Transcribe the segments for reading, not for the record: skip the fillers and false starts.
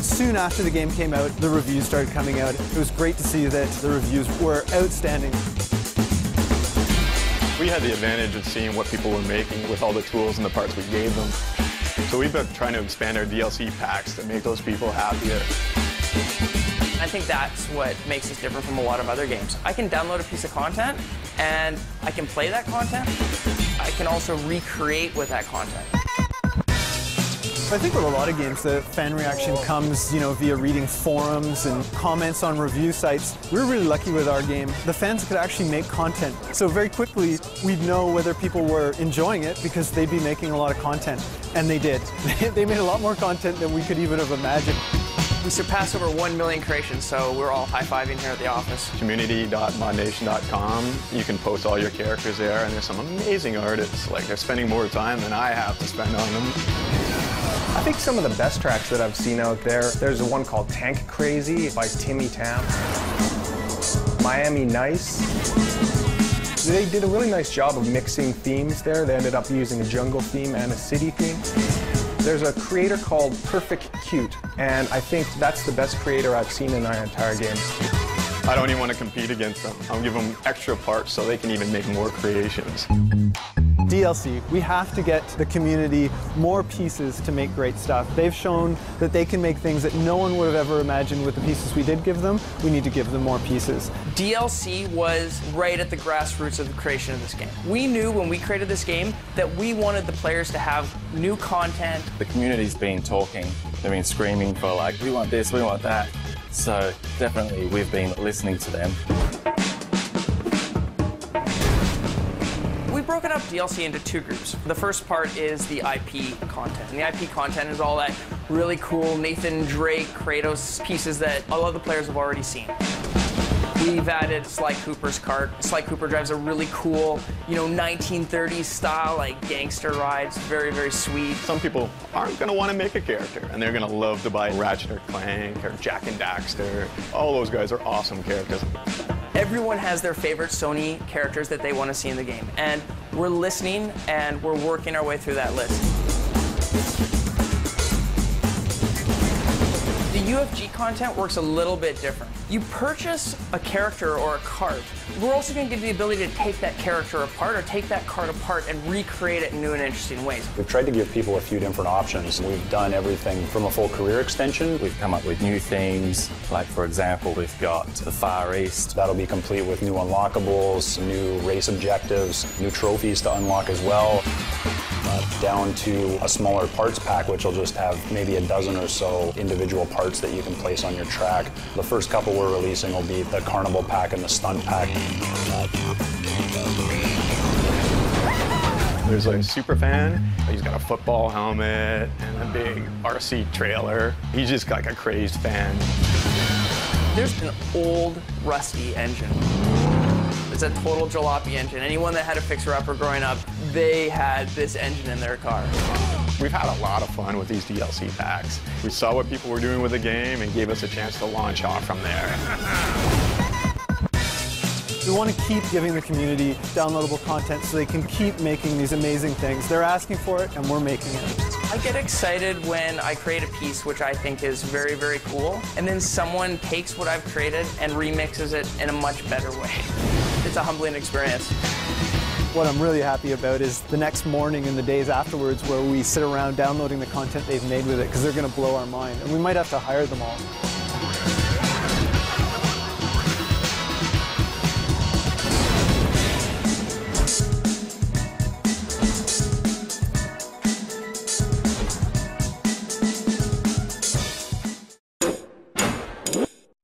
Soon after the game came out, the reviews started coming out. It was great to see that the reviews were outstanding. We had the advantage of seeing what people were making with all the tools and the parts we gave them. So we've been trying to expand our DLC packs to make those people happier. I think that's what makes us different from a lot of other games. I can download a piece of content, and I can play that content. I can also recreate with that content. I think with a lot of games, the fan reaction comes, via reading forums and comments on review sites. We're really lucky with our game. The fans could actually make content. So very quickly, we'd know whether people were enjoying it because they'd be making a lot of content. And they did. They made a lot more content than we could even have imagined. We surpassed over 1 million creations, so we're all high-fiving here at the office. Community.modnation.com. You can post all your characters there, and there's some amazing artists. Like, they're spending more time than I have to spend on them. I think some of the best tracks that I've seen out there's one called Tank Crazy by Timmy Tam. Miami Nice. They did a really nice job of mixing themes there. They ended up using a jungle theme and a city theme. There's a creator called Perfect Cute, and I think that's the best creator I've seen in our entire game. I don't even want to compete against them. I'll give them extra parts so they can even make more creations. DLC, we have to get the community more pieces to make great stuff. They've shown that they can make things that no one would have ever imagined with the pieces we did give them. We need to give them more pieces. DLC was right at the grassroots of the creation of this game. We knew when we created this game that we wanted the players to have new content. The community's been talking, they've been screaming for like, we want this, we want that. So definitely we've been listening to them. We've broken up DLC into two groups. The first part is the IP content. And the IP content is all that really cool Nathan Drake, Kratos pieces that a lot of the players have already seen. We've added Sly Cooper's Kart. Sly Cooper drives a really cool, 1930s style, like gangster rides. Very, very sweet. Some people aren't going to want to make a character, and they're going to love to buy Ratchet or Clank or Jack and Daxter. All those guys are awesome characters. Everyone has their favorite Sony characters that they want to see in the game, and we're listening and we're working our way through that list. The UFG content works a little bit different. You purchase a character or a cart. We're also going to give you the ability to take that character apart or take that cart apart and recreate it in new and interesting ways. We've tried to give people a few different options. We've done everything from a full career extension. We've come up with new themes, like for example, we've got the Far East. That'll be complete with new unlockables, new race objectives, new trophies to unlock as well. Down to a smaller parts pack, which will just have maybe a dozen or so individual parts that you can place on your track. The first couple we're releasing will be the Carnival pack and the Stunt pack. There's a super fan. He's got a football helmet and a big RC trailer. He's just like a crazed fan. There's an old, rusty engine. It's a total jalopy engine. Anyone that had a fixer-upper growing up, they had this engine in their car. We've had a lot of fun with these DLC packs. We saw what people were doing with the game and gave us a chance to launch off from there. We want to keep giving the community downloadable content so they can keep making these amazing things. They're asking for it, and we're making it. I get excited when I create a piece which I think is very, very cool, and then someone takes what I've created and remixes it in a much better way. It's a humbling experience. What I'm really happy about is the next morning and the days afterwards where we sit around downloading the content they've made with it, because they're going to blow our mind, and we might have to hire them all.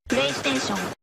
PlayStation